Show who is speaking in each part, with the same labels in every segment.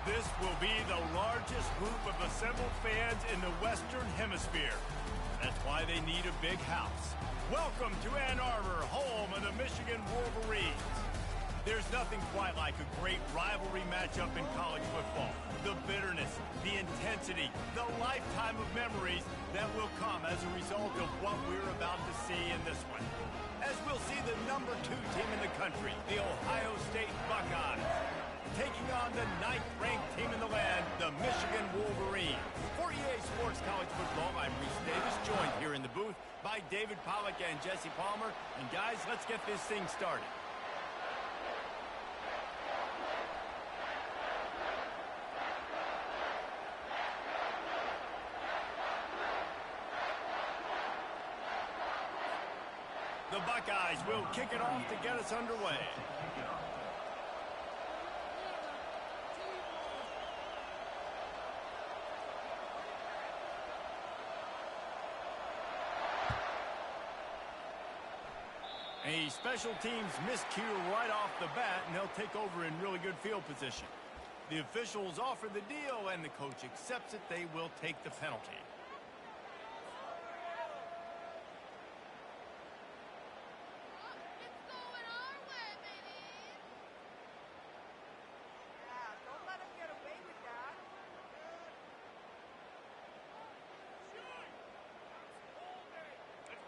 Speaker 1: This will be the largest group of assembled fans in the Western Hemisphere. That's why they need a big house. Welcome to Ann Arbor, home of the Michigan Wolverines. There's nothing quite like a great rivalry matchup in college football. The bitterness, the intensity, the lifetime of memories that will come as a result of what we're about to see in this one. As we'll see the number 2 team in the country, the Ohio State Buckeyes, taking on the 9th-ranked team in the land, the Michigan Wolverines. For EA Sports College Football, I'm Reese Davis, joined here in the booth by David Pollack and Jesse Palmer. And guys, let's get this thing started. The Buckeyes will kick it off to get us underway. A special teams miscue right off the bat, and they'll take over in really good field position. The officials offer the deal, and the coach accepts it. They will take the penalty.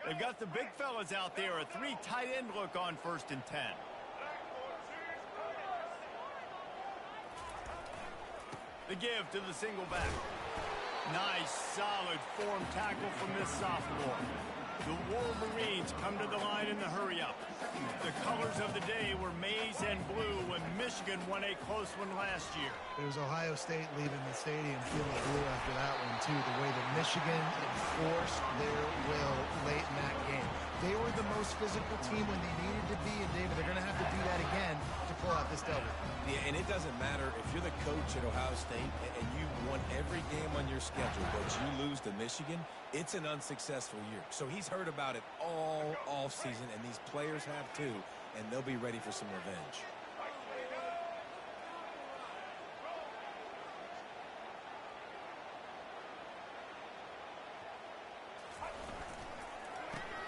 Speaker 1: They've got the big fellas out there, a 3 tight end look on 1st and 10. The give to the single back. Nice, solid form tackle from this sophomore. The Wolverines come to the line in the hurry-up. The colors of the day were maize and blue when Michigan won a close one last year.
Speaker 2: It was Ohio State leaving the stadium feeling blue after that one, too. The way that Michigan enforced their will late in that game. They were the most physical team when they needed to be, and David, they're going to have to do that again to pull out this W.
Speaker 3: Yeah, and it doesn't matter if you're the coach at Ohio State and you won every game on your schedule, but you lose to Michigan, it's an unsuccessful year. So he's heard about it all offseason, and these players have too, and they'll be ready for some revenge.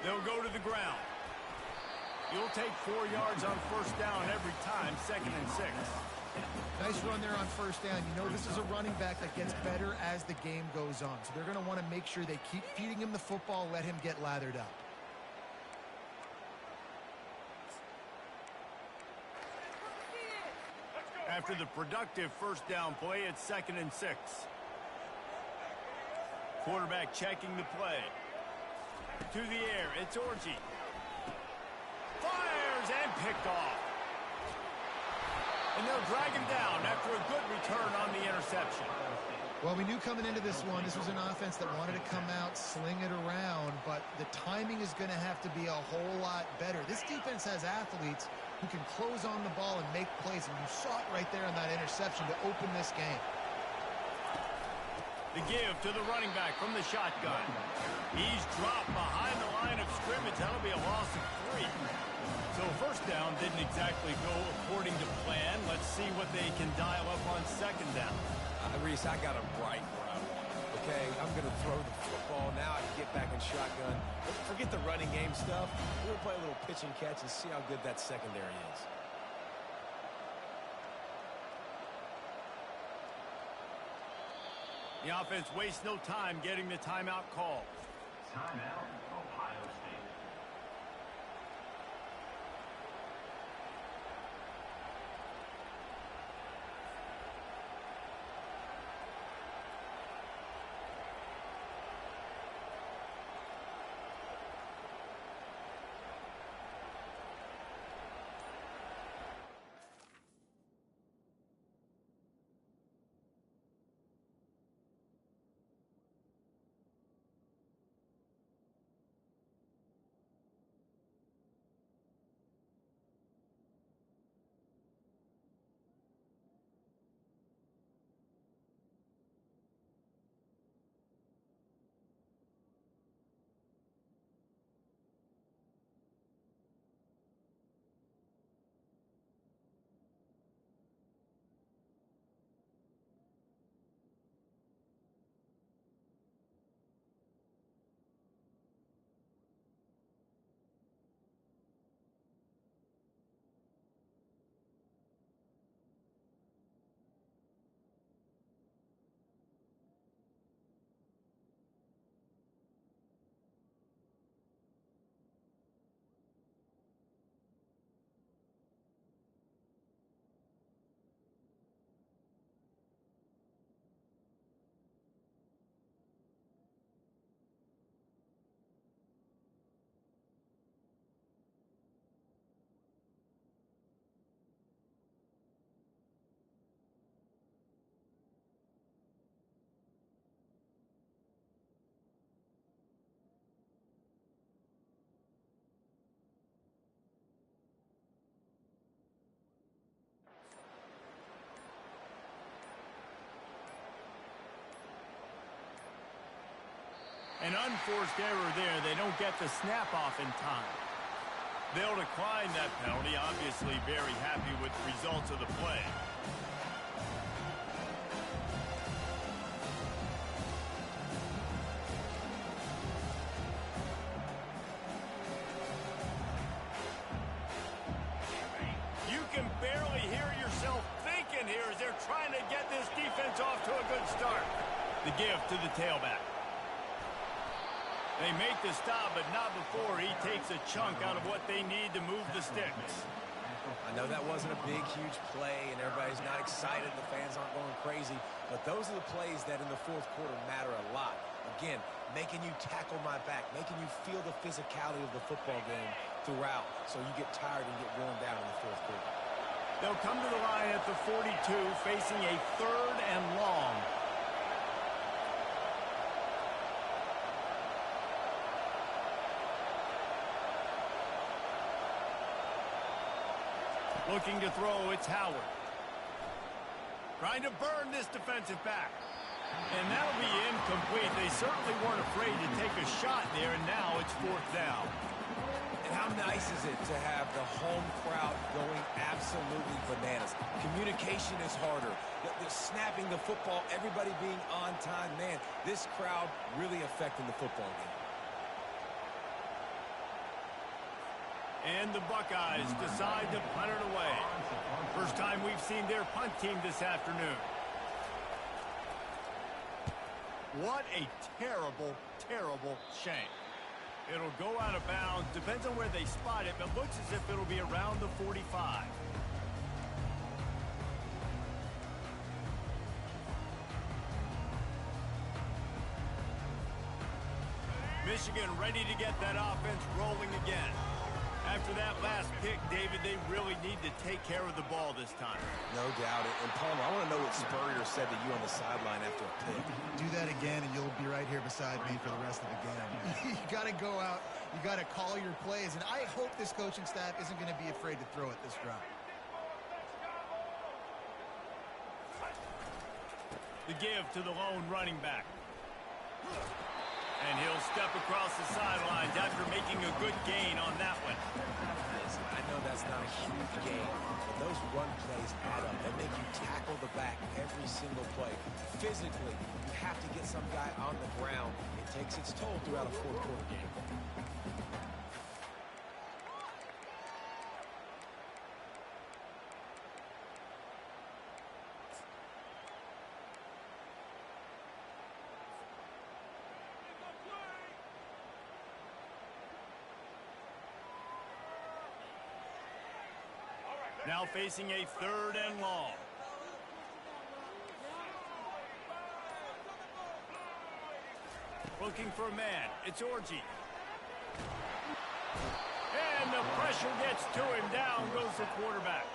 Speaker 1: They'll go to the ground. You'll take 4 yards on 1st down every time, 2nd and 6.
Speaker 2: Nice run there on 1st down. You know this is a running back that gets better as the game goes on. So they're going to want to make sure they keep feeding him the football, let him get lathered up.
Speaker 1: After the productive 1st down play, it's 2nd and 6. Quarterback checking the play. To the air, it's Orji. Fires and picked off. And they'll drag him down after a good return on the interception.
Speaker 2: Well, we knew coming into this one, this was an offense that wanted to come out, sling it around, but the timing is going to have to be a whole lot better. This defense has athletes who can close on the ball and make plays, and you saw it right there in that interception to open this game.
Speaker 1: The give to the running back from the shotgun. He's dropped behind the line of scrimmage. That'll be a loss of 3. So 1st down didn't exactly go according to plan. Let's see what they can dial up on 2nd down.
Speaker 3: Reese, I got him right where I want him. Okay, I'm going to throw the football. Now I can get back in shotgun. Forget the running game stuff. We're going to play a little pitch and catch and see how good that secondary is.
Speaker 1: The offense wastes no time getting the timeout call.
Speaker 4: Timeout, Ohio State.
Speaker 1: An unforced error there. They don't get the snap off in time. They'll decline that penalty. Obviously very happy with the results of the play. You can barely hear yourself thinking here as they're trying to get this defense off to a good start. The give to the tailback. They make the stop, but not before he takes a chunk out of what they need to move the sticks.
Speaker 3: I know that wasn't a big, huge play, and everybody's not excited. The fans aren't going crazy. But those are the plays that in the fourth quarter matter a lot. Again, making you tackle my back, making you feel the physicality of the football game throughout so you get tired and get worn down in the fourth quarter.
Speaker 1: They'll come to the line at the 42, facing a 3rd and long. Looking to throw, it's Howard. Trying to burn this defensive back. And that'll be incomplete. They certainly weren't afraid to take a shot there, and now it's 4th down.
Speaker 3: And how nice is it to have the home crowd going absolutely bananas? Communication is harder. The snapping the football, everybody being on time. Man, this crowd really affecting the football game.
Speaker 1: And the Buckeyes decide to punt it away. First time we've seen their punt team this afternoon. What a terrible, terrible shame. It'll go out of bounds. Depends on where they spot it, but looks as if it'll be around the 45. Michigan ready to get that offense rolling again. After that last pick, David, they really need to take care of the ball this time.
Speaker 3: No doubt. And Palmer, I want to know what Spurrier said to you on the sideline after a pick.
Speaker 2: Do that again, and you'll be right here beside me for the rest of the game. You got to go out. You got to call your plays. And I hope this coaching staff isn't going to be afraid to throw it this drive.
Speaker 1: The give to the lone running back. And he'll step across the sidelines after making a good gain on that one.
Speaker 3: Listen, I know that's not a huge gain, but those run plays add up. They make you tackle the back every single play. Physically, you have to get some guy on the ground. It takes its toll throughout a fourth quarter game.
Speaker 1: Now facing a 3rd and long. Looking for a man. It's Orji. And the pressure gets to him. Down goes the quarterback.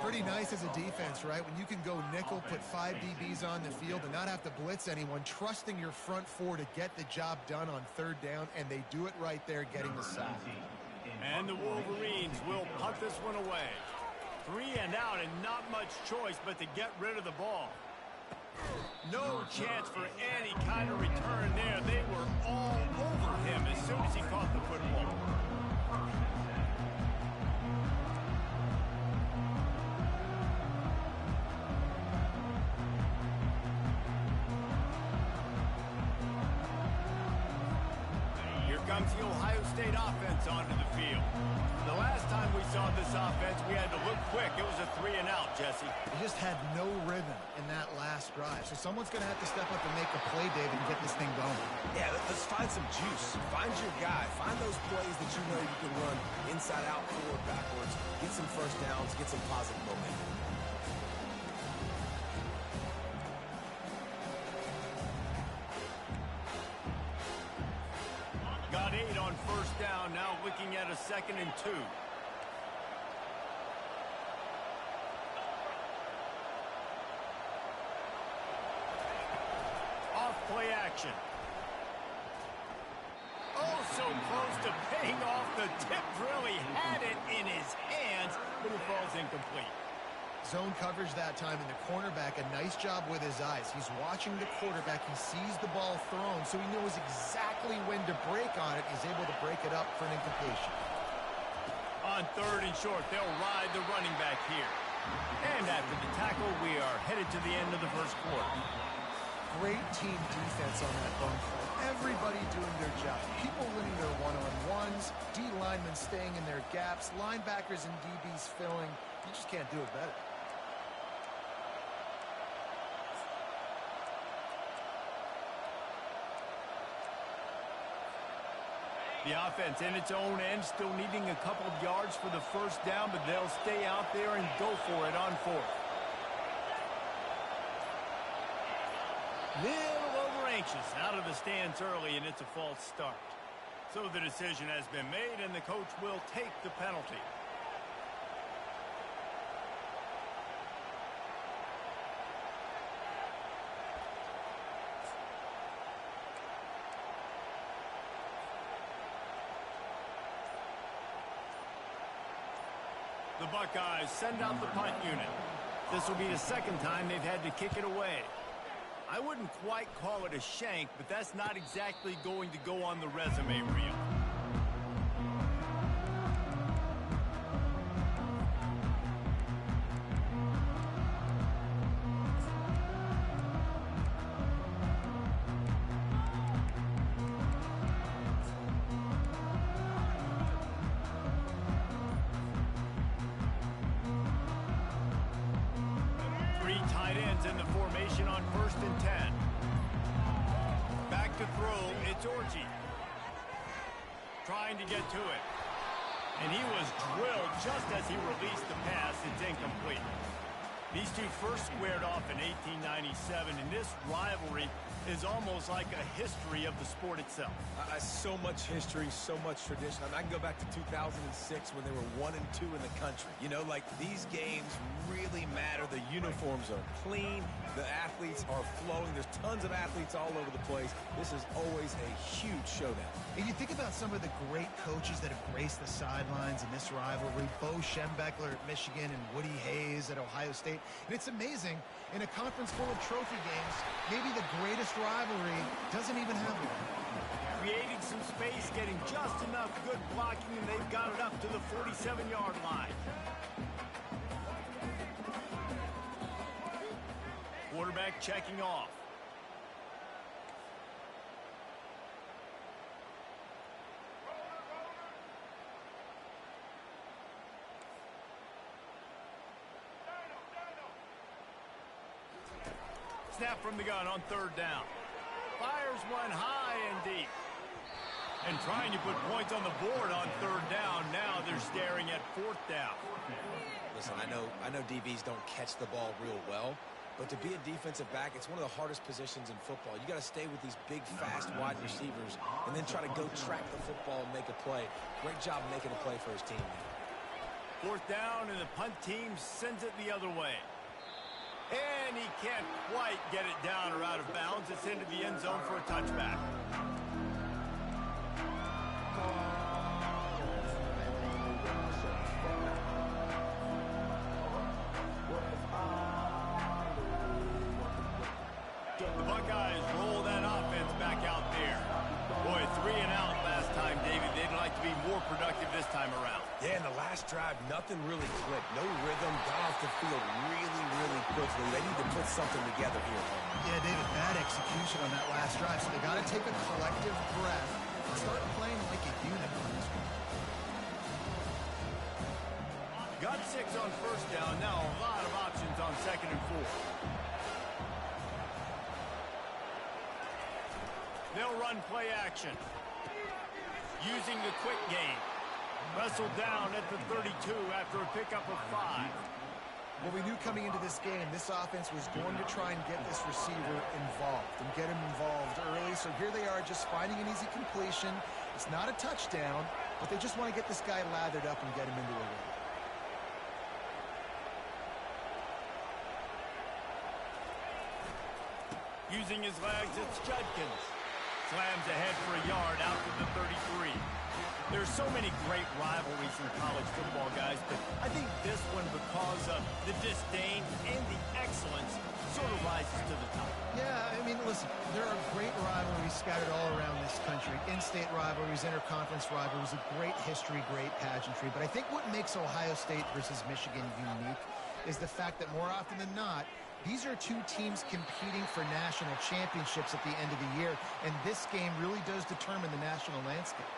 Speaker 2: Pretty nice as a defense, right? When you can go nickel, put 5 DBs on the field and not have to blitz anyone, trusting your front 4 to get the job done on 3rd down, and they do it right there, getting the sack.
Speaker 1: And the Wolverines will punt this one away. 3 and out, and not much choice but to get rid of the ball. No chance for any kind of return there. They were all over him as soon as he caught the football. Here comes the Ohio State offense onto the field. The last time we saw this offense, we had to look quick. It was a 3 and out, Jesse.
Speaker 2: They just had no rhythm in that last drive. So someone's going to have to step up and make a play, David, and get this thing going.
Speaker 3: Yeah, let's find some juice. Find your guy. Find those plays that you know you can run inside out, forward, backwards. Get some first downs. Get some positive momentum.
Speaker 1: Got 8 on 1st down. Now looking at a 2nd and 2. Play action. Oh, so close to paying off. The tip really had it in his hands, but it falls incomplete.
Speaker 2: zone coverage that time, and the cornerback, a nice job with his eyes. He's watching the quarterback. He sees the ball thrown, so he knows exactly when to break on it. He's able to break it up for an incompletion.
Speaker 1: On 3rd and short, they'll ride the running back here. And after the tackle, we are headed to the end of the first quarter.
Speaker 2: Great team defense on that bone play. Everybody doing their job. People winning their one-on-ones, D linemen staying in their gaps, linebackers and DBs filling. You just can't do it better.
Speaker 1: The offense in its own end, still needing a couple of yards for the first down, but they'll stay out there and go for it on 4th. Little over anxious out of the stands early, and it's a false start. So the decision has been made, and the coach will take the penalty. The Buckeyes send out the punt unit. This will be the second time they've had to kick it away. I wouldn't quite call it a shank, but that's not exactly going to go on the resume reel. In the formation on 1st and 10. Back to throw, it's Orji. Trying to get to it. And he was drilled just as he released the pass. It's incomplete. These two first squared off in 1897, and this rivalry is almost like a history of the sport itself.
Speaker 3: So much history, so much tradition. I can go back to 2006 when they were 1 and 2 in the country. You know, like, these games really matter. The uniforms are clean. The athletes are flowing. There's tons of athletes all over the place. This is always a huge showdown.
Speaker 2: And you think about some of the great coaches that have graced the sidelines in this rivalry. Bo Schembechler at Michigan and Woody Hayes at Ohio State. And it's amazing, in a conference full of trophy games, maybe the greatest rivalry doesn't even have one.
Speaker 1: Creating some space, getting just enough good blocking, and they've got it up to the 47-yard line. Quarterback checking off. Snap from the gun on 3rd down. Fires one high and deep. And trying to put points on the board on 3rd down. Now they're staring at 4th down.
Speaker 3: Listen, I know DBs don't catch the ball real well, but to be a defensive back, it's one of the hardest positions in football. You got to stay with these big, fast, wide receivers and then try to go track the football and make a play. Great job making a play for his team.
Speaker 1: 4th down, and the punt team sends it the other way. And he can't quite get it down or out of bounds. It's into the end zone for a touchback. The Buckeyes roll that offense back out there. Boy, 3 and out last time, David. They'd like to be more productive this time around.
Speaker 3: Yeah, in the last drive, nothing really clicked. No rhythm, got off the field really quickly. They need to put something together here.
Speaker 2: Yeah, David, bad execution on that last drive, so they got to take a collective breath and start playing like a unit on this one.
Speaker 1: Got 6 on 1st down. Now a lot of options on 2nd and 4. They'll run play action. Using the quick game. Wrestled down at the 32 after a pickup of 5.
Speaker 2: Well, we knew coming into this game, this offense was going to try and get this receiver involved and get him involved early. So here they are just finding an easy completion. It's not a touchdown, but they just want to get this guy lathered up and get him into a rhythm.
Speaker 1: Using his legs, it's Judkins. Slams ahead for a yard out to the 33. There's so many great rivalries in college football, guys, but I think this one, because of the disdain and the excellence, sort of rises to the top.
Speaker 2: Yeah, I mean, listen, there are great rivalries scattered all around this country. In-state rivalries, interconference rivalries, a great history, great pageantry. But I think what makes Ohio State versus Michigan unique is the fact that more often than not, these are two teams competing for national championships at the end of the year, and this game really does determine the national landscape.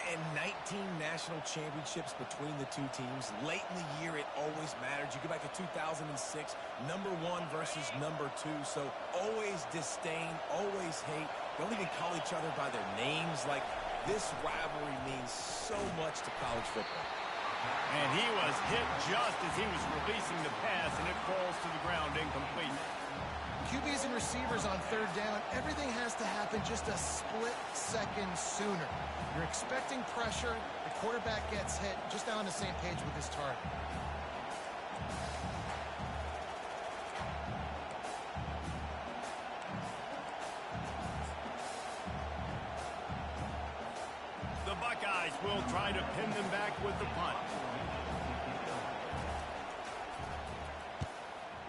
Speaker 3: And 19 national championships between the two teams. Late in the year, it always matters. You go back to 2006, number 1 versus number 2. So always disdain, always hate. Don't even call each other by their names. Like, this rivalry means so much to college football.
Speaker 1: And he was hit just as he was releasing the pass, and it falls to the ground incomplete.
Speaker 2: QBs and receivers on third down, everything has to happen just a split second sooner. You're expecting pressure, the quarterback gets hit, just not on the same page with his target.
Speaker 1: The Buckeyes will try to pin them back with the punt.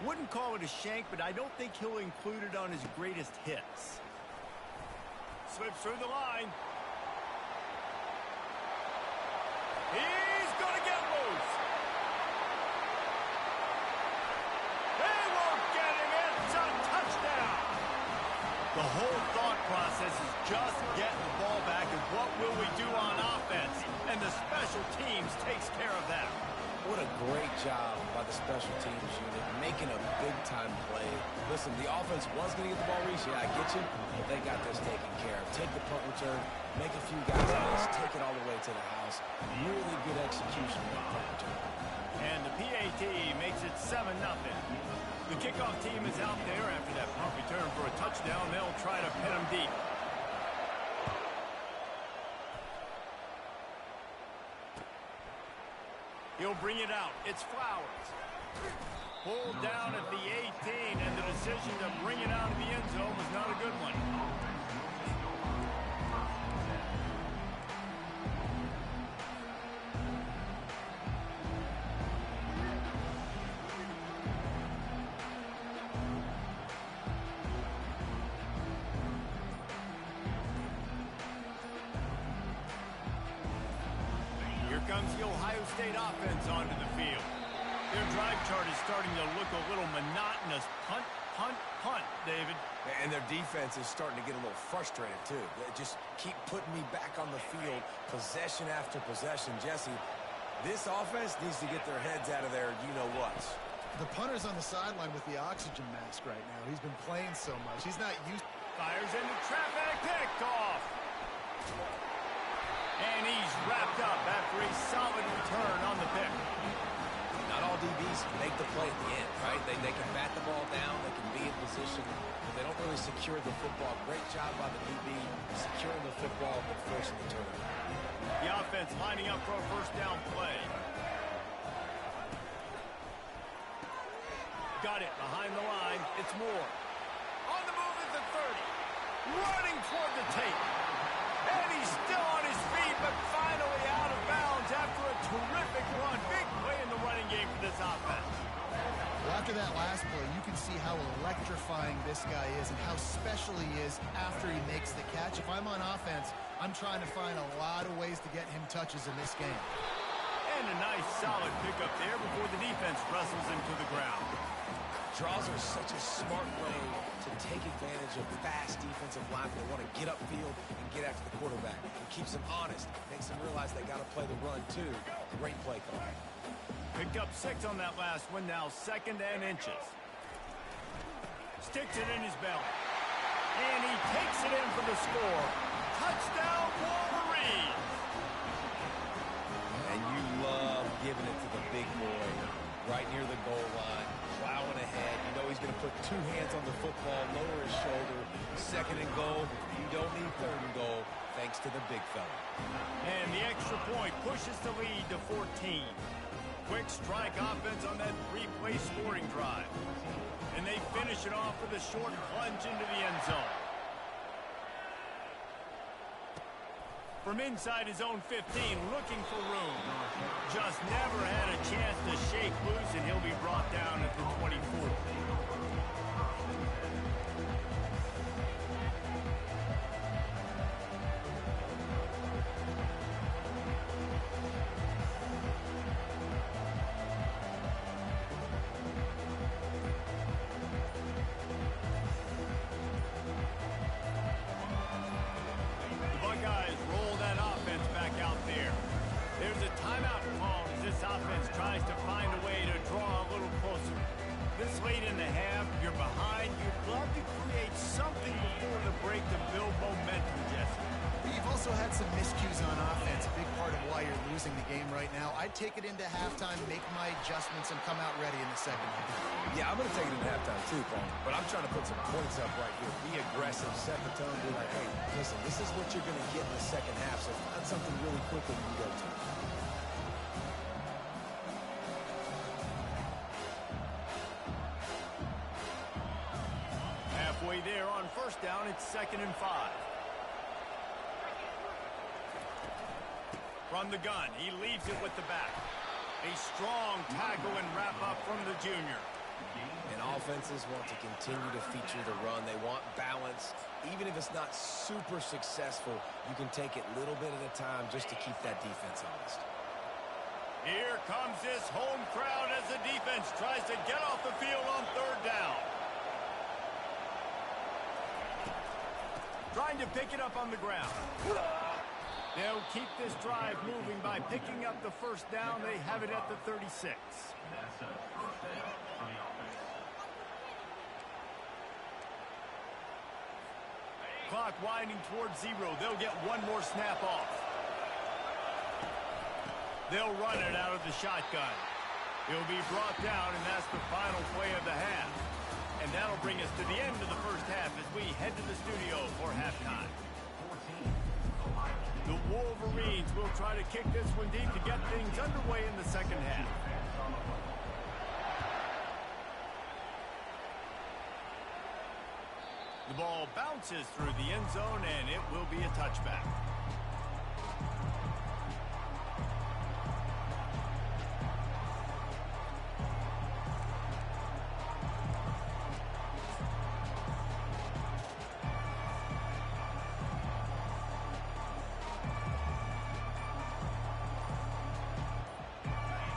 Speaker 1: Wouldn't call it a shank, but I don't think he'll include it on his greatest hits. Slips through the line. He's going to get loose. They won't get him. It's a touchdown. The whole thought process is just getting the ball back, and what will we do on offense? And the special teams takes care of that.
Speaker 3: What a great job by the special teams unit, making a big-time play. Listen, the offense was going to get the ball reached. Yeah, I get you, but they got this taken care of. Take the punt return, make a few guys miss, take it all the way to the house. Really good execution on the punt return.
Speaker 1: And the PAT makes it 7-0. The kickoff team is out there after that punt return for a touchdown. They'll try to pin him deep. He'll bring it out. It's Flowers. Pulled down at the 18, and the decision to bring it out of the end zone was not a good one. Comes the Ohio State offense onto the field. Their drive chart is starting to look a little monotonous. Punt, punt, punt, David.
Speaker 3: And their defense is starting to get a little frustrated, too. They just keep putting me back on the field, possession after possession. Jesse, this offense needs to get their heads out of their you-know-whats.
Speaker 2: The punter's on the sideline with the oxygen mask right now. He's been playing so much. He's not used.
Speaker 1: Fires into traffic, picked off. And he's wrapped up after a solid return on the pick.
Speaker 3: Not all DBs make the play at the end, right? They can bat the ball down, they can be in position, but they don't really secure the football. Great job by the DB securing the football but forcing the turnover.
Speaker 1: The offense lining up for a first down play. Got it behind the line. It's Moore. On the move at the 30. Running toward the tape. And he's still on his feet, but finally out of bounds after a terrific run. Big play in the running game for this offense.
Speaker 2: Well, after that last play, you can see how electrifying this guy is and how special he is after he makes the catch. If I'm on offense, I'm trying to find a lot of ways to get him touches in this game.
Speaker 1: And a nice solid pickup there before the defense wrestles him to the ground.
Speaker 3: Draws are such a smart way to take advantage of fast defensive linemen that want to get upfield and get after the quarterback. It keeps them honest, makes them realize they got to play the run too. Great play call.
Speaker 1: Picked up 6 on that last one, now 2nd and inches. Sticks it in his belly. And he takes it in for the score. Touchdown, Wolverines!
Speaker 3: And you love giving it to the big boy right near the goal line. Plowing ahead. You know he's going to put 2 hands on the football, lower his shoulder. 2nd and goal. You don't need 3rd and goal, thanks to the big fella.
Speaker 1: And the extra point pushes the lead to 14. Quick strike offense on that 3-play scoring drive. And they finish it off with a short plunge into the end zone. From inside his own 15, looking for room. Just never had a chance to shake loose, and he'll be brought down at the 24. Buckeyes roll that offense back out there. There's a timeout called as this offense tries to find a way to draw a little closer. This late in the half, you're behind. You'd love to create something before the break to build momentum, Jesse.
Speaker 2: You've also had some miscues on offense, a big part of why you're losing the game right now. I'd take it into halftime, make my adjustments, and come out ready in the second half.
Speaker 3: Yeah, I'm going to take it in halftime too, Paul. But I'm trying to put some points up right here. Be aggressive, set the tone, be like, hey, listen, this is what you're going to get in the second half, so find something really quick that you can go to.
Speaker 1: Halfway there on first down, it's 2nd and 5. From the gun, he leaves it with the back. A strong tackle and wrap up from the junior.
Speaker 3: And offenses want to continue to feature the run. They want balance. Even if it's not super successful, you can take it little bit at a time just to keep that defense honest.
Speaker 1: Here comes this home crowd as the defense tries to get off the field on 3rd down. Trying to pick it up on the ground. They'll keep this drive moving by picking up the first down. They have it at the 36.
Speaker 4: That's a first down for the offense.
Speaker 1: Clock winding towards 0. They'll get one more snap off. They'll run it out of the shotgun. He'll be brought down, and that's the final play of the half. And that'll bring us to the end of the first half as we head to the studio for halftime. The Wolverines will try to kick this one deep to get things underway in the second half. The ball bounces through the end zone, and it will be a touchback.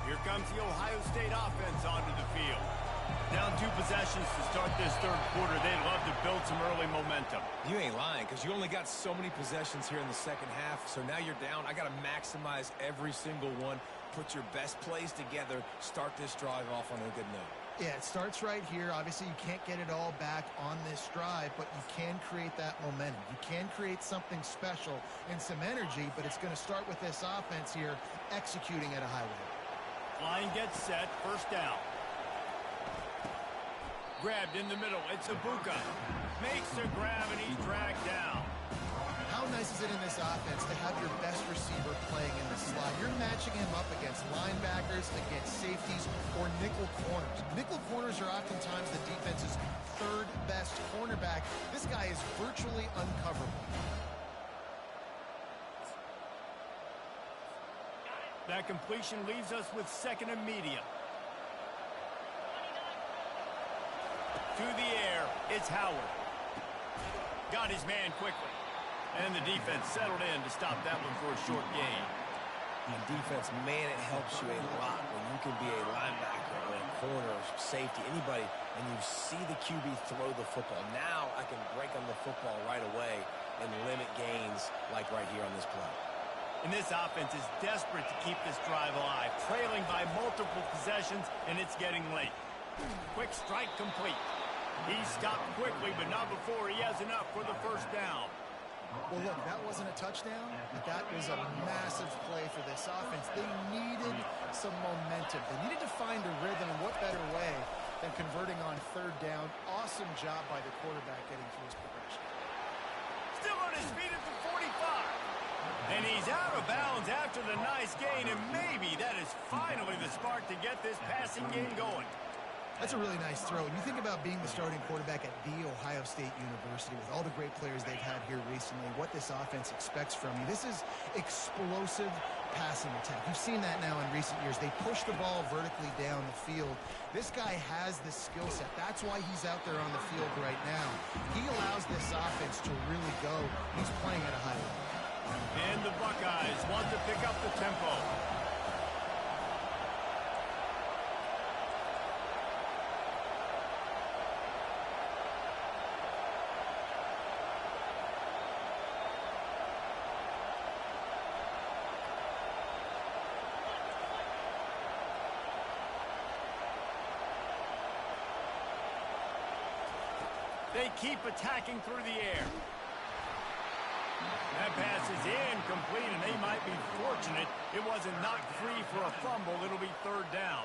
Speaker 1: Here comes the Ohio State offense onto the field. Down 2 possessions to start this 3rd quarter. They'd love to build some early momentum.
Speaker 3: You ain't lying, because you only got so many possessions here in the second half, so now you're down. I got to maximize every single one, put your best plays together, start this drive off on a good note.
Speaker 2: Yeah, it starts right here. Obviously, you can't get it all back on this drive, but you can create that momentum. You can create something special and some energy, but it's going to start with this offense here executing at a high level.
Speaker 1: Line gets set, first down. Grabbed in the middle, it's Ibuka. Makes the grab, and he's dragged down.
Speaker 2: How nice is it in this offense to have your best receiver playing in the slot? You're matching him up against linebackers, against safeties, or nickel corners. Nickel corners are oftentimes the defense's 3rd best cornerback. This guy is virtually uncoverable.
Speaker 1: That completion leaves us with 2nd and medium. To the air, it's Howard. Got his man quickly. And the defense settled in to stop that one for a short gain.
Speaker 3: And defense, man, it helps you a lot when you can be a linebacker or a corner or safety, anybody, and you see the QB throw the football. Now I can break on the football right away and limit gains like right here on this play.
Speaker 1: And this offense is desperate to keep this drive alive, trailing by multiple possessions, and it's getting late. Quick strike complete. He stopped quickly, but not before he has enough for the first down.
Speaker 2: Well, look, that wasn't a touchdown, but that was a massive play for this offense. They needed some momentum. They needed to find a rhythm, and what better way than converting on 3rd down. Awesome job by the quarterback getting through his progression.
Speaker 1: Still on his feet at the 45. And he's out of bounds after the nice gain, and maybe that is finally the spark to get this passing game going.
Speaker 2: That's a really nice throw. And you think about being the starting quarterback at The Ohio State University with all the great players they've had here recently, what this offense expects from you. This is explosive passing attack. You've seen that now in recent years. They push the ball vertically down the field. This guy has the skill set. That's why he's out there on the field right now. He allows this offense to really go. He's playing at a high level.
Speaker 1: And the Buckeyes want to pick up the tempo. They keep attacking through the air. That pass is incomplete, and they might be fortunate it wasn't knocked free for a fumble. It'll be third down.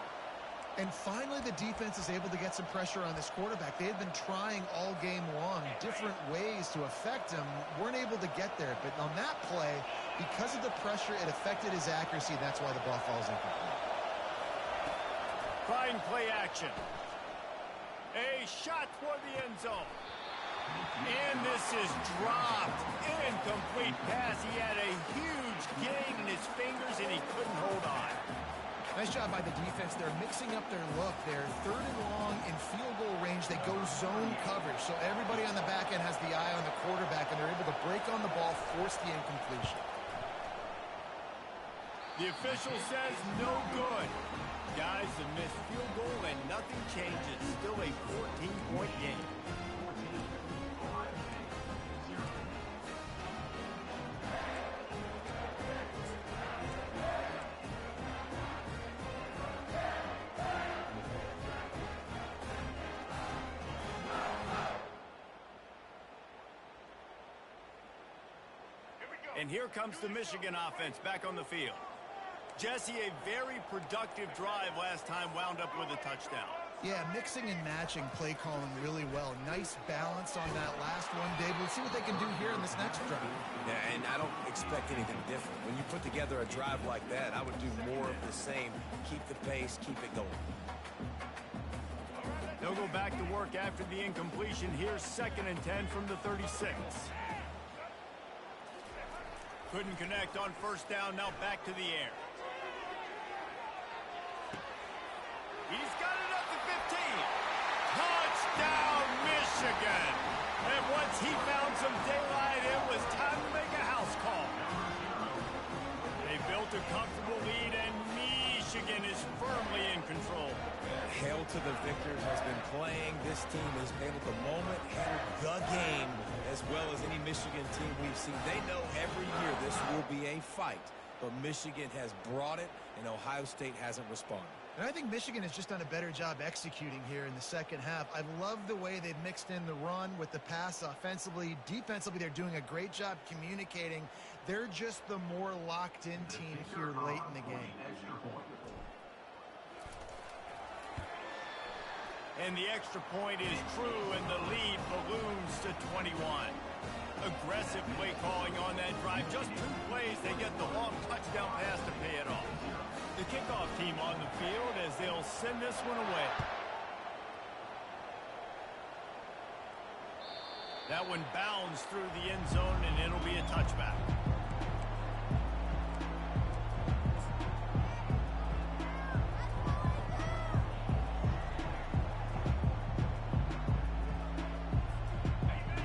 Speaker 2: And finally, the defense is able to get some pressure on this quarterback. They had been trying all game long, different ways to affect him. Weren't able to get there. But on that play, because of the pressure, it affected his accuracy. That's why the ball falls incomplete.
Speaker 1: Trying play action. A shot toward the end zone. And this is dropped. Incomplete pass. He had a huge gain in his fingers, and he couldn't hold on.
Speaker 2: Nice job by the defense. They're mixing up their look. They're third and long in field goal range. They go zone coverage. So everybody on the back end has the eye on the quarterback, and they're able to break on the ball, force the incompletion.
Speaker 1: The official says no good. Guys, a missed field goal and nothing changes. Still a 14-point game. And here comes the Michigan offense back on the field. Jesse, a very productive drive last time, wound up with a touchdown.
Speaker 2: Yeah, mixing and matching play calling really well. Nice balance on that last one, Dave. We'll see what they can do here in this next drive.
Speaker 3: Yeah, and I don't expect anything different. When you put together a drive like that, I would do more of the same. Keep the pace, keep it going.
Speaker 1: They'll go back to work after the incompletion. Here's 2nd and 10 from the 36. Couldn't connect on first down. Now back to the air. He's got it up to 15. Touchdown, Michigan. And once he found some daylight, it was time to make a house call. They built a comfortable lead, and Michigan is firmly in control.
Speaker 3: Hail to the victors has been playing. This team has handled the moment, handled the game, as well as any Michigan team we've seen. They know every year this will be a fight, but Michigan has brought it, and Ohio State hasn't responded.
Speaker 2: And I think Michigan has just done a better job executing here in the second half. I've loved the way they've mixed in the run with the pass offensively. Defensively, they're doing a great job communicating. They're just the more locked-in team here late in the game.
Speaker 1: And the extra point is true, and the lead balloons to 21. Aggressive play calling on that drive. Just 2 plays, they get the long touchdown pass to pay it off. The kickoff team on the field as they'll send this one away. That one bounds through the end zone, and it'll be a touchback.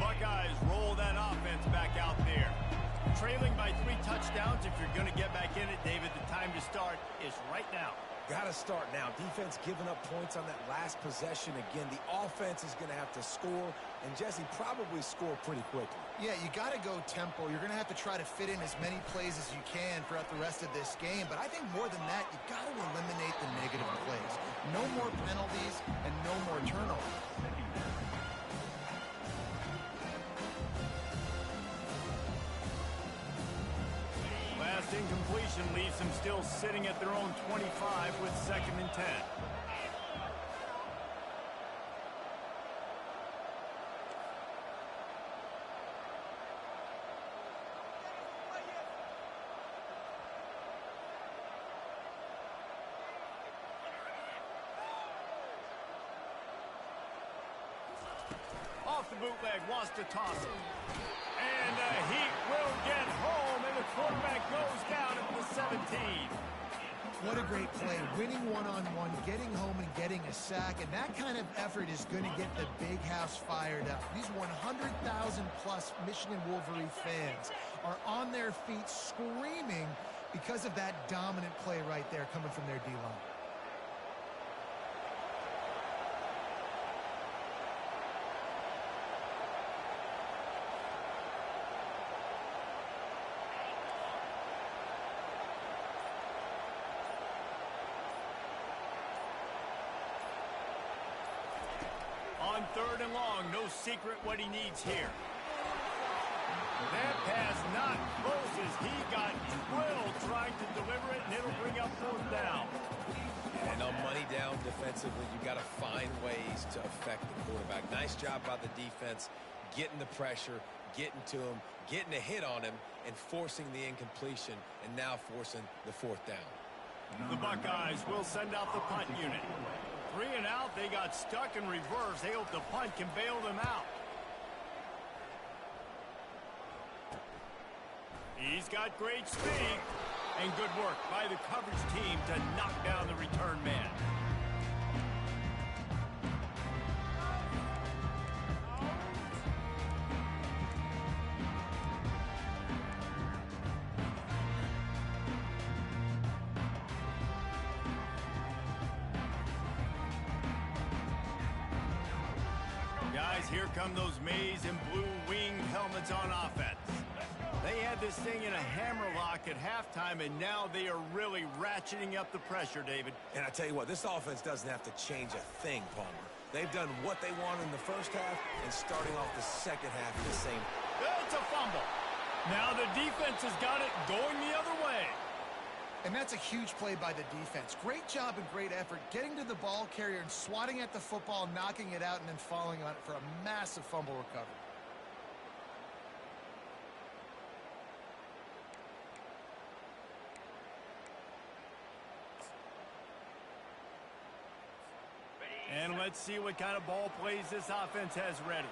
Speaker 1: Buckeyes roll that offense back out there. Trailing by 3 touchdowns. If you're going to get back in it, David, the time to start is right now.
Speaker 3: Got to start now. Defense giving up points on that last possession. Again, the offense is going to have to score, and Jesse probably score pretty quickly.
Speaker 2: Yeah, you got to go tempo. You're going to have to try to fit in as many plays as you can throughout the rest of this game. But I think more than that, you got to eliminate the negative plays. No more penalties and no more turnovers.
Speaker 1: Last incompletion leaves them still sitting at their own 25 with 2nd and 10. off the bootleg, wants to toss it. And the Heat will get home, and the quarterback goes down at the 17.
Speaker 2: What a great play. Winning one-on-one, getting home and getting a sack. And that kind of effort is going to get the big house fired up. These 100,000-plus Michigan Wolverine fans are on their feet screaming because of that dominant play right there coming from their D-line.
Speaker 1: On 3rd and long, no secret what he needs here. That pass not close as he got drilled trying to deliver it, and it'll bring up 4th down.
Speaker 3: And on money down defensively, you got to find ways to affect the quarterback. Nice job by the defense, getting the pressure, getting to him, getting a hit on him, and forcing the incompletion, and now forcing the 4th down.
Speaker 1: The Buckeyes will send out the punt unit. 3 and out, they got stuck in reverse. They hope the punt can bail them out. He's got great speed and good work by the coverage team to knock down the return man. Guys, here come those maize and blue winged helmets on offense. They had this thing in a hammerlock at halftime, and now they are really ratcheting up the pressure, David.
Speaker 3: And I tell you what, this offense doesn't have to change a thing, Palmer. They've done what they want in the first half, and starting off the second half the same.
Speaker 1: It's a fumble. Now the defense has got it going the other way.
Speaker 2: And that's a huge play by the defense. Great job and great effort getting to the ball carrier and swatting at the football, knocking it out, and then falling on it for a massive fumble recovery.
Speaker 1: And let's see what kind of ball plays this offense has ready.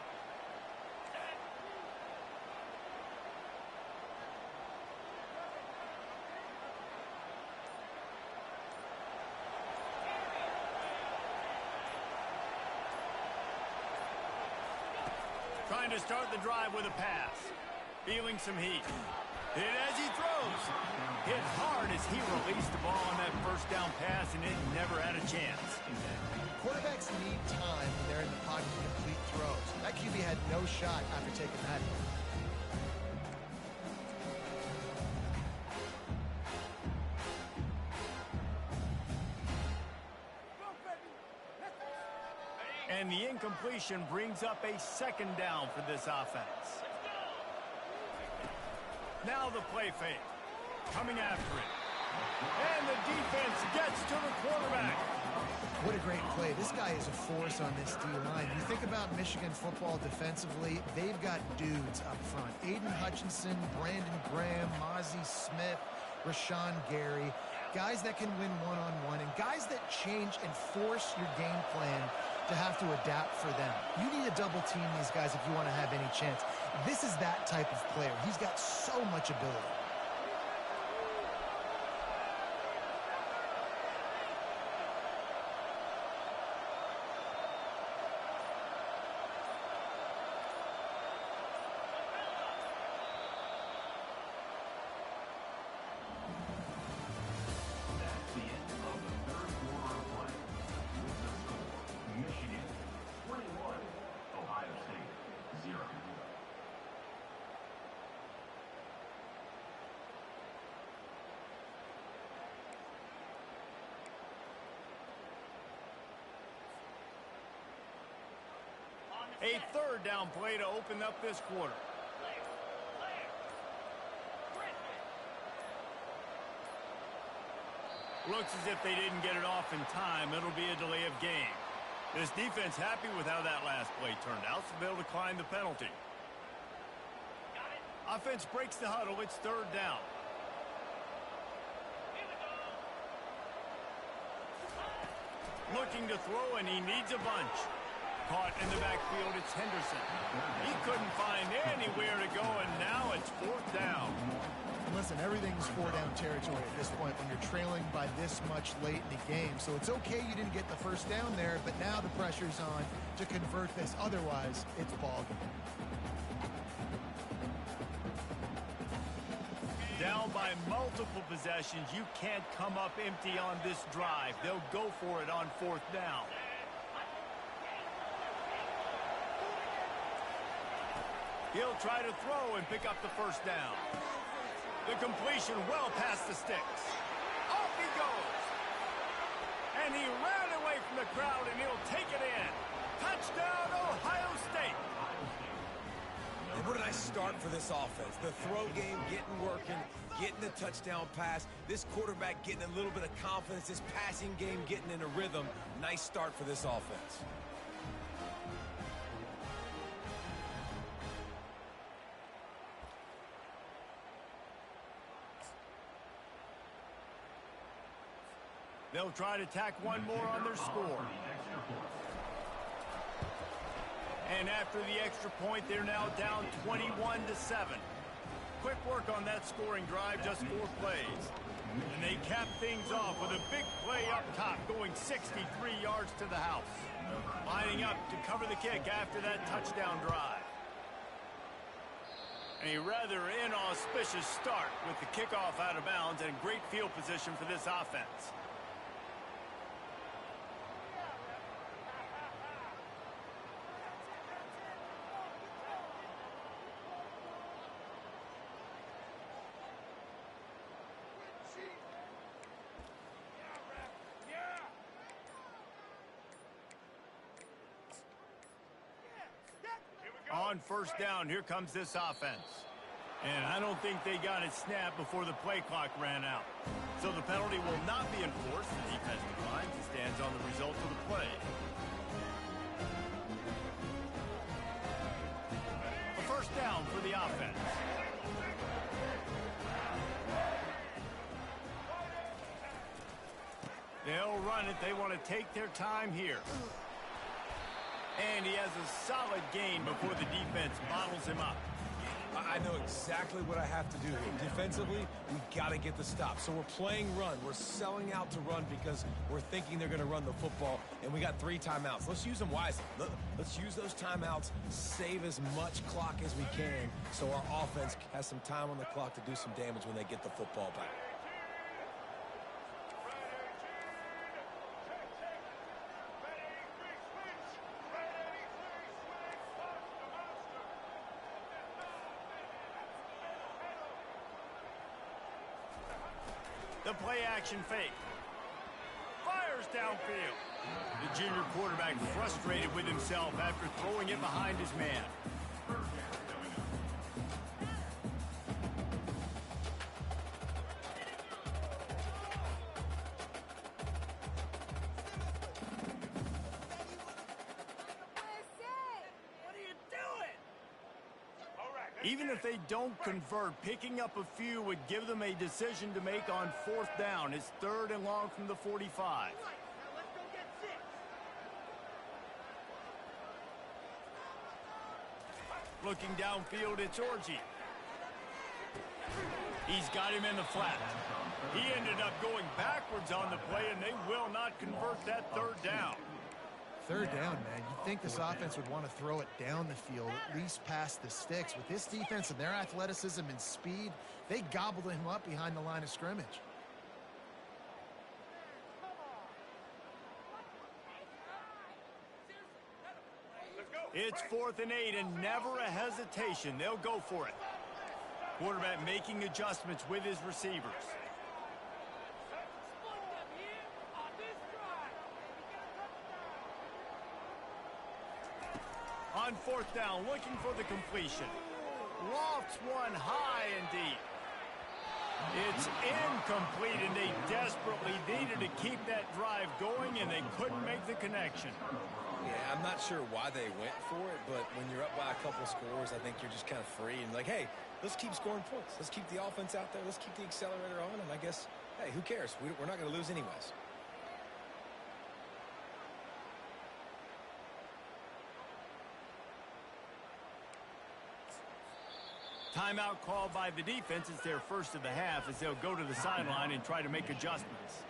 Speaker 1: Trying to start the drive with a pass. Feeling some heat. Hit as he throws. Hit hard as he released the ball on that first down pass, and it never had a chance.
Speaker 2: Quarterbacks need time when they're in the pocket to complete throws. That QB had no shot after taking that hit.
Speaker 1: And the incompletion brings up a 2nd down for this offense. Now the play fake. Coming after it. And the defense gets to the quarterback.
Speaker 2: What a great play. This guy is a force on this D-line. You think about Michigan football defensively, they've got dudes up front. Aiden Hutchinson, Brandon Graham, Mozzie Smith, Rashawn Gary. Guys that can win one-on-one and guys that change and force your game plan to have to adapt for them. You need to double team these guys if you want to have any chance. This is that type of player. He's got so much ability.
Speaker 1: A 3rd down play to open up this quarter. Looks as if they didn't get it off in time. It'll be a delay of game. This defense happy with how that last play turned out, so they'll decline the penalty. Offense breaks the huddle. It's 3rd down. Looking to throw, and he needs a bunch. Caught in the backfield, it's Henderson. He couldn't find anywhere to go, and now it's 4th down.
Speaker 2: Listen, everything's 4-down territory at this point when you're trailing by this much late in the game. So it's okay you didn't get the first down there, but now the pressure's on to convert this. Otherwise, it's ball game.
Speaker 1: Down by multiple possessions, you can't come up empty on this drive. They'll go for it on 4th down. He'll try to throw and pick up the first down. The completion well past the sticks. Off he goes. And he ran away from the crowd, and he'll take it in. Touchdown, Ohio State.
Speaker 3: And what a nice start for this offense. The throw game getting working, getting the touchdown pass. This quarterback getting a little bit of confidence. This passing game getting in a rhythm. Nice start for this offense.
Speaker 1: They'll try to tack one more on their score. And after the extra point, they're now down 21-7. Quick work on that scoring drive, just 4 plays. And they cap things off with a big play up top, going 63 yards to the house. Lining up to cover the kick after that touchdown drive. A rather inauspicious start with the kickoff out of bounds and great field position for this offense. On 1st down, here comes this offense. And I don't think they got it snapped before the play clock ran out. So the penalty will not be enforced. The defense declines and stands on the result of the play. A 1st down for the offense. They'll run it. They want to take their time here. And he has a solid gain before the defense bottles him up.
Speaker 3: I know exactly what I have to do here. Defensively, we've got to get the stop. So we're playing run. We're selling out to run because we're thinking they're going to run the football, and we got 3 timeouts. Let's use them wisely. Let's use those timeouts, save as much clock as we can so our offense has some time on the clock to do some damage when they get the football back.
Speaker 1: The play-action fake. Fires downfield. The junior quarterback frustrated with himself after throwing it behind his man. Even if they don't convert, picking up a few would give them a decision to make on 4th down. It's 3rd and long from the 45. Looking downfield, it's Orji. He's got him in the flat. He ended up going backwards on the play, and they will not convert that 3rd down.
Speaker 2: 3rd down, man. You'd think this offense would want to throw it down the field, at least past the sticks. With this defense and their athleticism and speed, they gobbled him up behind the line of scrimmage.
Speaker 1: It's 4th and 8, and never a hesitation. They'll go for it. Quarterback making adjustments with his receivers. On 4th down, looking for the completion. Lofts one high and deep. It's incomplete, and they desperately needed to keep that drive going, and they couldn't make the connection.
Speaker 3: Yeah, I'm not sure why they went for it, but when you're up by a couple scores, I think you're just kind of free and like, hey, let's keep scoring points. Let's keep the offense out there. Let's keep the accelerator on, and I guess, hey, who cares? We're not going to lose anyways.
Speaker 1: Timeout called by the defense. It's their first of the half as they'll go to the sideline and try to make adjustments.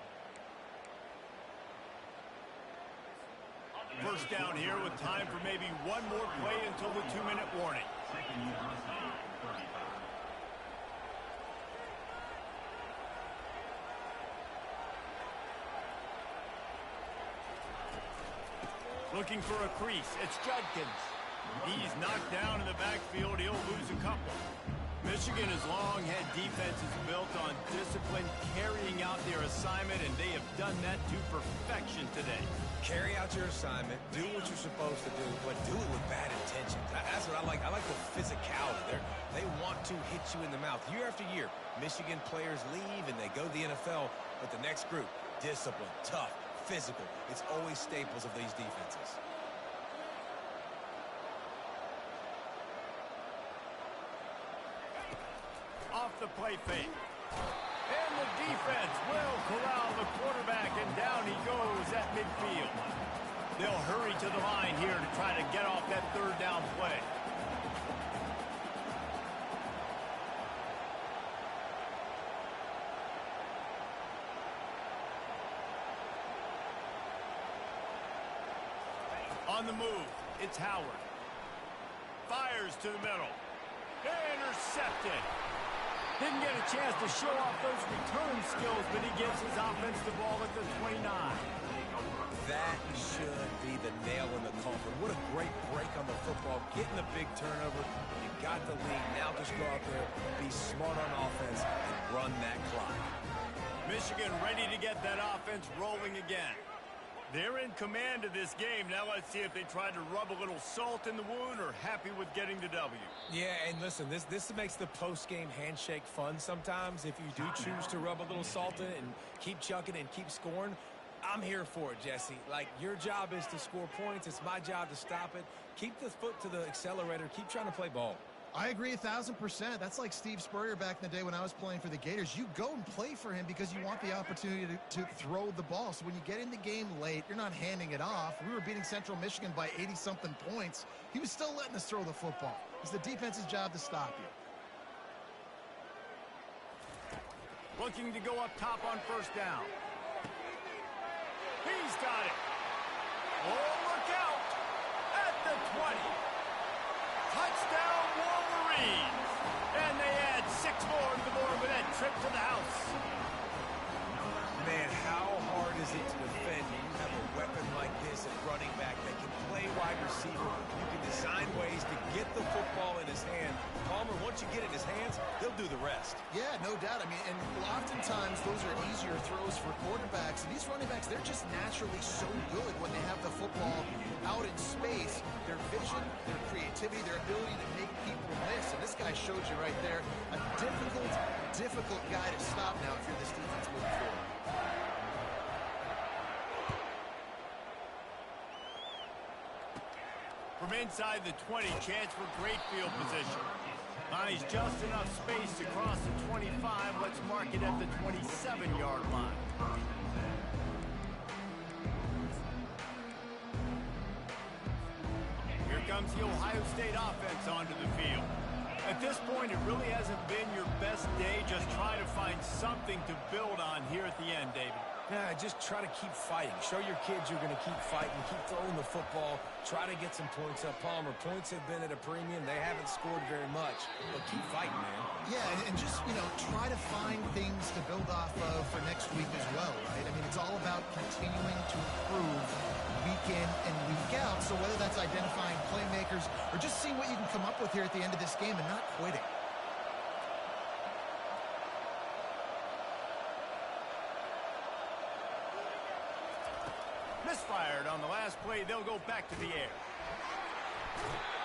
Speaker 1: First down here with time for maybe one more play until the 2-minute warning. Looking for a crease. It's Judkins. He's knocked down in the backfield. He'll lose a couple. Michigan has long had defenses built on discipline, carrying out their assignment, and they have done that to perfection today.
Speaker 3: Carry out your assignment, do what you're supposed to do, but do it with bad intentions. That's what I like. I like the physicality. They want to hit you in the mouth. Year after year, Michigan players leave and they go to the NFL, but the next group, discipline, tough, physical. It's always staples of these defenses.
Speaker 1: Off the play fake. And the defense will corral the quarterback, and down he goes at midfield. They'll hurry to the line here to try to get off that third down play. On the move, it's Howard. Fires to the middle. Intercepted. Didn't get a chance to show off those return skills, but he gives his offense the ball at the 29.
Speaker 3: That should be the nail in the coffin. What a great break on the football. Getting the big turnover. You got the lead. Now just go out there, be smart on offense, and run that clock.
Speaker 1: Michigan ready to get that offense rolling again. They're in command of this game. Now let's see if they try to rub a little salt in the wound or happy with getting the W.
Speaker 3: Yeah, and listen, this makes the post-game handshake fun sometimes. If you do choose to rub a little salt in it and keep chucking and keep scoring, I'm here for it, Jesse. Like, your job is to score points. It's my job to stop it. Keep the foot to the accelerator. Keep trying to play ball.
Speaker 2: I agree 1,000%. That's like Steve Spurrier back in the day when I was playing for the Gators. You go and play for him because you want the opportunity to throw the ball. So when you get in the game late, you're not handing it off. We were beating Central Michigan by 80-something points. He was still letting us throw the football. It's the defense's job to stop you.
Speaker 1: Looking to go up top on first down. He's got it. Oh, look out. At the 20. Touchdown, Wolverines! And they add 6 more to the board with that trip to the house.
Speaker 3: Man, how hard is it to defend when you have a weapon like this at running back that can play wide receiver? You can design ways to get the football in his hand. Palmer, once you get it in his hands, he'll do the rest.
Speaker 2: Yeah, no doubt. I mean, and oftentimes those are easier throws for quarterbacks. And these running backs, they're just naturally so good when they have the football out in space. Their vision, their creativity, their ability to make people miss. And this guy showed you right there a difficult guy to stop now if you're this defense moving forward.
Speaker 1: From inside the 20, chance for great field position. Finds just enough space to cross the 25. Let's mark it at the 27-yard line. Here comes the Ohio State offense onto the field. At this point, it really hasn't been your best day. Just try to find something to build on here at the end, David.
Speaker 3: Yeah, just try to keep fighting. Show your kids you're going to keep fighting, keep throwing the football, try to get some points up. Palmer, points have been at a premium. They haven't scored very much, but keep fighting, man.
Speaker 2: Yeah, and just, try to find things to build off of for next week as well, right? I mean, it's all about continuing to improve week in and week out. So whether that's identifying playmakers or just seeing what you can come up with here at the end of this game and not quitting.
Speaker 1: Misfired on the last play. They'll go back to the air.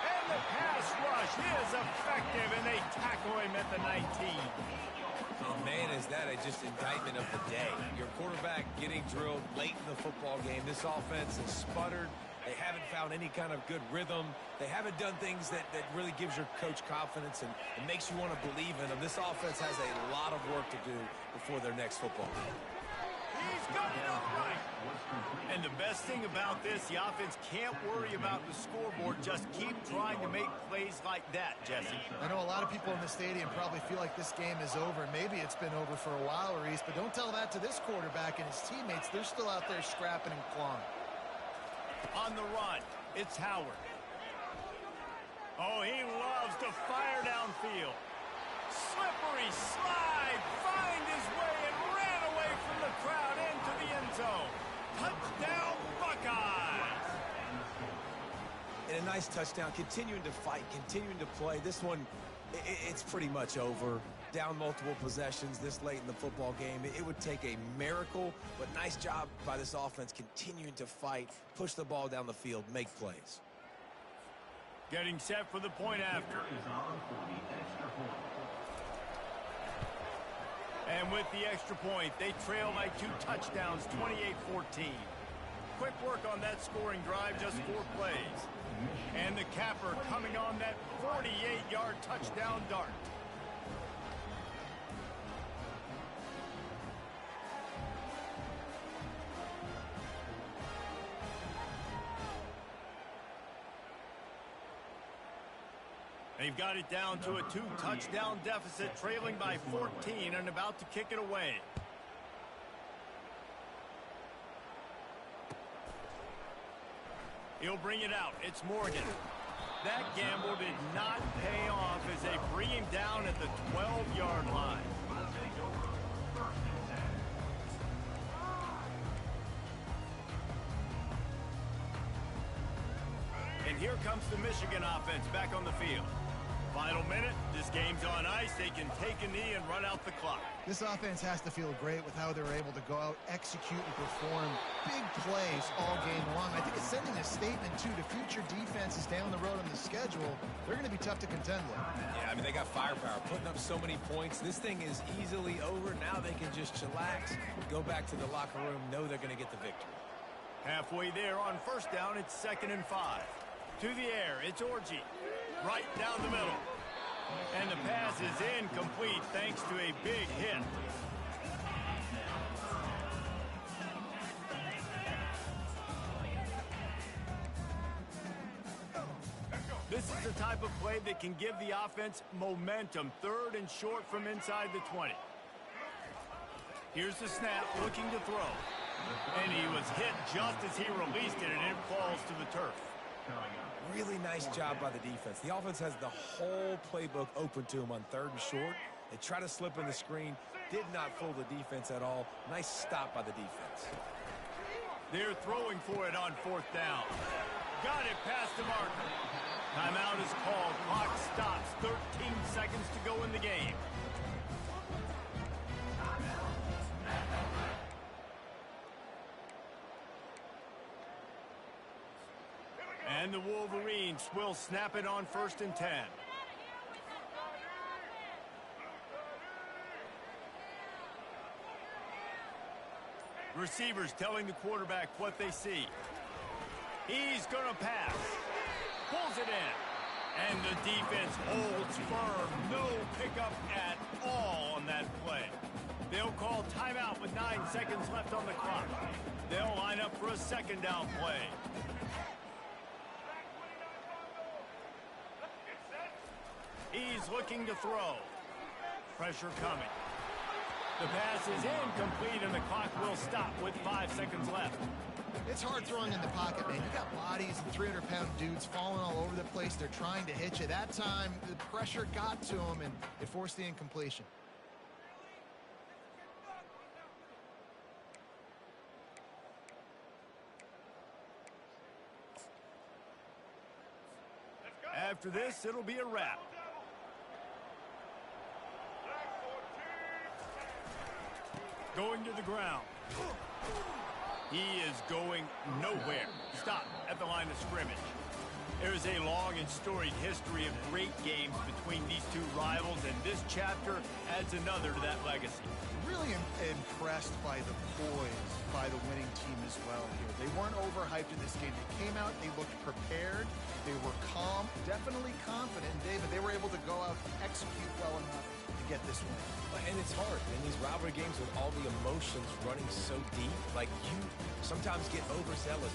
Speaker 1: And the pass rush is effective, and they tackle him at the 19.
Speaker 3: Oh, man, is that just indictment of the day. Your quarterback getting drilled late in the football game. This offense has sputtered. They haven't found any kind of good rhythm. They haven't done things that really gives your coach confidence and makes you want to believe in them. This offense has a lot of work to do before their next football game.
Speaker 1: He's got it on the right. And the best thing about this, the offense can't worry about the scoreboard. Just keep trying to make plays like that, Jesse.
Speaker 2: I know a lot of people in the stadium probably feel like this game is over. Maybe it's been over for a while, Reese, but don't tell that to this quarterback and his teammates. They're still out there scrapping and clawing.
Speaker 1: On the run, it's Howard. Oh, he loves to fire downfield. Slippery slide, find his way and ran away from the crowd into the end zone. Touchdown, Buckeyes!
Speaker 3: And a nice touchdown, continuing to fight, continuing to play. This one, it's pretty much over. Down multiple possessions this late in the football game. It would take a miracle, but nice job by this offense continuing to fight, push the ball down the field, make plays.
Speaker 1: Getting set for the point after. And with the extra point, they trail by 2 touchdowns, 28-14. Quick work on that scoring drive, just 4 plays. And the capper coming on that 48-yard touchdown dart. They've got it down to a 2-touchdown deficit, trailing by 14 and about to kick it away. He'll bring it out. It's Morgan. That gamble did not pay off as they bring him down at the 12-yard line. And here comes the Michigan offense back on the field. Final minute, this game's on ice. They can take a knee and run out the clock.
Speaker 2: This offense has to feel great with how they're able to go out, execute, and perform big plays all game long. I think it's sending a statement, too, to future defenses down the road on the schedule. They're going to be tough to contend with.
Speaker 3: Yeah, I mean, they got firepower, putting up so many points. This thing is easily over. Now they can just chillax, go back to the locker room, know they're going to get the victory.
Speaker 1: Halfway there on first down, it's 2nd and 5. To the air, it's Orji. Right down the middle. And the pass is incomplete thanks to a big hit. This is the type of play that can give the offense momentum. 3rd and short from inside the 20. Here's the snap, looking to throw. And he was hit just as he released it, and it falls to the turf.
Speaker 3: Really nice job by the defense. The offense has the whole playbook open to them on 3rd and short. They try to slip in the screen. Did not fool the defense at all. Nice stop by the defense.
Speaker 1: They're throwing for it on 4th down. Got it past the marker. Timeout is called. Clock stops. 13 seconds to go in the game. And the Wolverines will snap it on 1st and 10. Receivers telling the quarterback what they see. He's going to pass. Pulls it in. And the defense holds firm. No pickup at all on that play. They'll call timeout with 9 seconds left on the clock. They'll line up for a 2nd down play. He's looking to throw. Pressure coming. The pass is incomplete, and the clock will stop with 5 seconds left.
Speaker 2: It's hard throwing in the pocket, man. You got bodies and 300-pound dudes falling all over the place. They're trying to hit you. That time, the pressure got to him, and it forced the incompletion.
Speaker 1: After this, it'll be a wrap. Going to the ground. He is going nowhere. Stop at the line of scrimmage. There is a long and storied history of great games between these two rivals, and this chapter adds another to that legacy.
Speaker 2: Really impressed by the poise by the winning team as well here. They weren't overhyped in this game. They came out, they looked prepared, they were confident. calm, definitely confident. And David, they were able to go out and execute well enough to get this win.
Speaker 3: And it's hard in these rivalry games with all the emotions running so deep. Like, you sometimes get overzealous.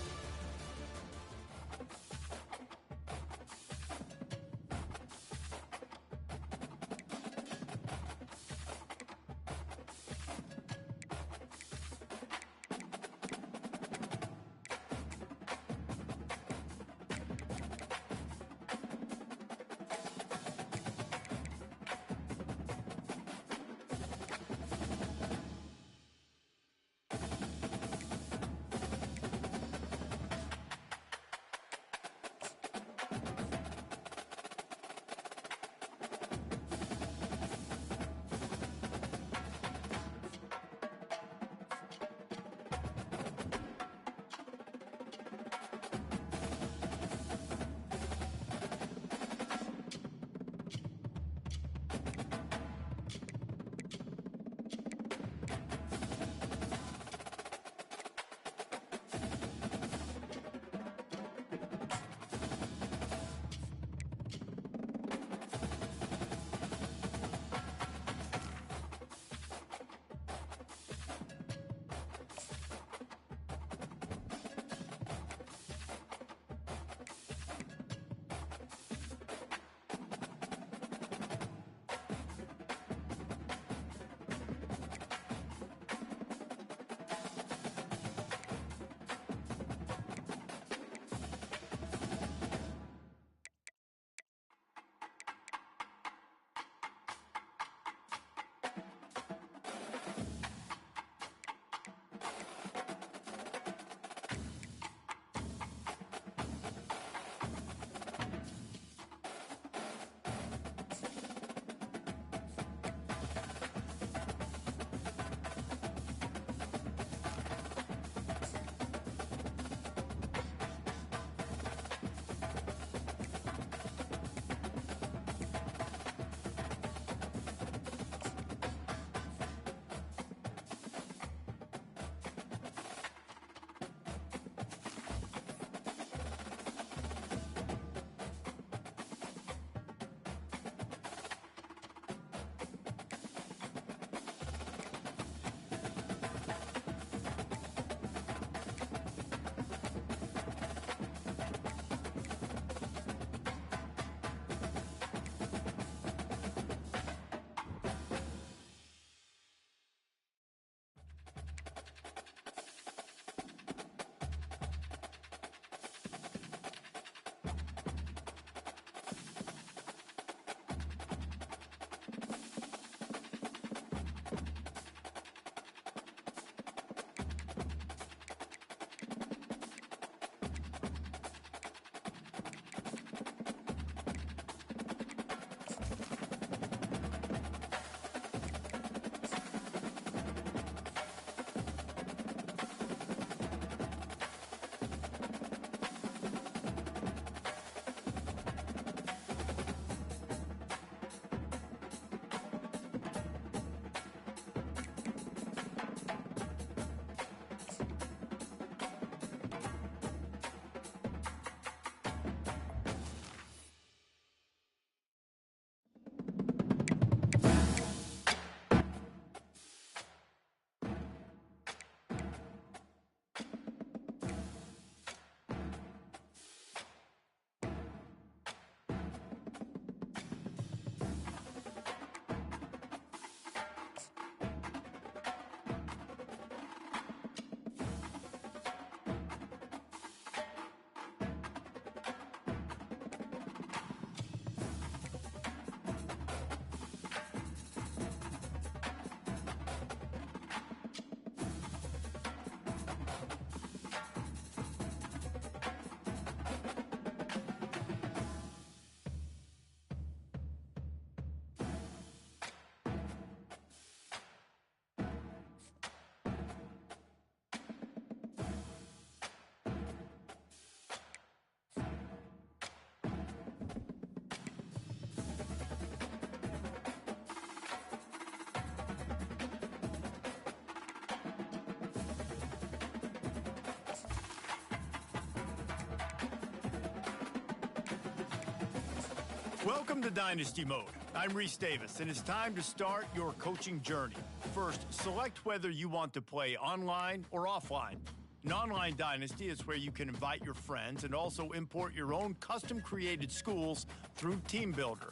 Speaker 1: Welcome to Dynasty Mode. I'm Reese Davis, and it's time to start your coaching journey. First, select whether you want to play online or offline. An online dynasty is where you can invite your friends and also import your own custom-created schools through TeamBuilder.